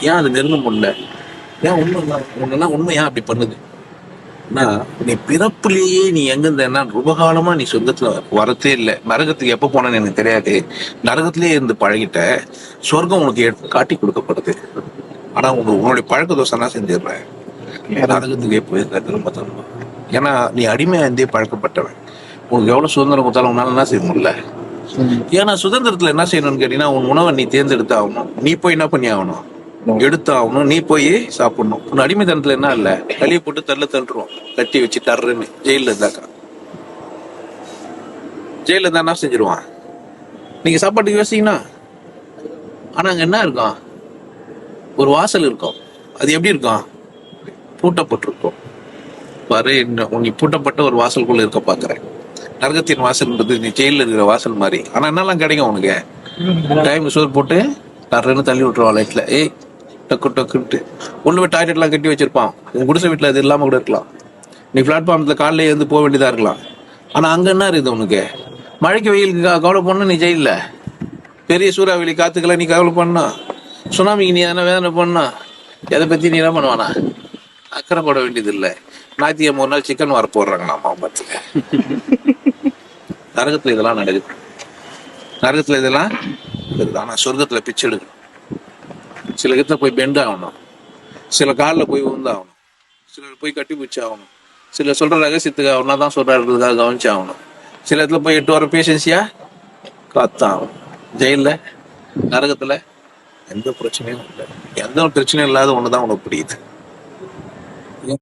ஏன் அது நெருங்க முடியல? ஏன் உன்னெல்லாம் உண்மை ஏன் அப்படி பண்ணுது? நீ பிறப்புலேயே நீ எங்க இருந்தேன்னா ரொம்ப காலமா நீ சொந்தத்துல வரத்தே இல்லை. நரகத்துக்கு எப்ப போனேன்னு எனக்கு தெரியாது. நரகத்திலேயே இருந்து பழகிட்ட. சொர்க்கம் உனக்கு காட்டி கொடுக்கப்படுது. ஆனா உன்னுடைய பழக்க தோசை என்ன செஞ்சிடுறேன், நரகத்துக்கே போயிருக்க திரும்ப திரும்ப. ஏன்னா நீ அடிமையா இருந்தே பழக்கப்பட்டவன். உனக்கு எவ்வளவு சுதந்திரம் கொடுத்தாலும் உன்னால என்ன செய்ய முடியல. ஏன்னா சுதந்திரத்துல என்ன செய்யணும்னு கேட்டீங்கன்னா, உன் உணவை நீ தேர்ந்தெடுத்து ஆகணும். நீ போய் என்ன பண்ணி ஆகணும், எடுத்து ஆகணும். நீ போய் சாப்பிடணும். உன் அடிமைத்தனத்துல என்ன இல்ல, களியை போட்டு தள்ளுருவோம், கட்டி வச்சு தர்றன்னு. ஜெயில இருந்தாக்கா, ஜெயில இருந்தா என்ன செஞ்சிருவான்? நீங்க சாப்பாட்டுக்கு யோசிக்கனா. ஆனா அங்க என்ன இருக்கும், ஒரு வாசல் இருக்கும். அது எப்படி இருக்கும், பூட்டப்பட்டிருக்கும். பாரு, நீ பூட்டப்பட்ட ஒரு வாசலுக்குள்ள இருக்க பாக்குறேன். நரகத்தின் வாசல்ன்றது நீ ஜெயில இருக்கிற வாசல் மாதிரி. ஆனா என்னெல்லாம் கிடைக்கும் உனக்கு, டைம் சோறு போட்டு தர்றன்னு தள்ளி விட்டுருவான் லைட்ல. ஏய் டக்கு டக்குன்ட்டு ஒண்ணுமே டாய்லெட்லாம் கட்டி வச்சிருப்பான். உன் குடிசை வீட்டுல அது இல்லாம கூட இருக்கலாம். நீ பிளாட்ஃபார்ம்ல காலையில இருந்து போக வேண்டியதா இருக்கலாம். ஆனா அங்க என்ன இருக்குது உனக்கு, மழைக்கு வெயிலுக்கு கவலை பண்ண நீ ஜெயில. பெரிய சூறாவளி காத்துக்களை நீ கவலை பண்ணா, சுனாமிக்கு நீ எதனா வேதனை பண்ணா, எதை பத்தி நீ என்ன பண்ணுவானா, அக்கறைப்பட வேண்டியது இல்லை. ஞாயிற்றுக்கிழமை ஒரு நாள் சிக்கன் வர போடுறாங்க நம்ம பார்த்துக்க. நரகத்துல இதெல்லாம் நடக்குது. நரகத்துல இதெல்லாம் இருக்குது. ஆனா சொர்க்கத்துல பிச்சை எடுக்கணும். சில இடத்துல போய் பெண்ட் ஆகணும், சில காலில் போய் விழுந்தாகணும், சிலர் போய் கட்டி பிடிச்சி ஆகணும், சில சொல்ற ரகசியத்துக்கு அவனா தான் சொல்றாருக்காக கவனிச்சு ஆகணும். சில இடத்துல போய் 8 வாரம் பேஷன்ஸியா காத்தாகணும். ஜெயில நரகத்துல எந்த பிரச்சனையும் இல்லை. எந்த ஒரு பிரச்சனையும் இல்லாத ஒண்ணுதான் உனக்கு புரியுது.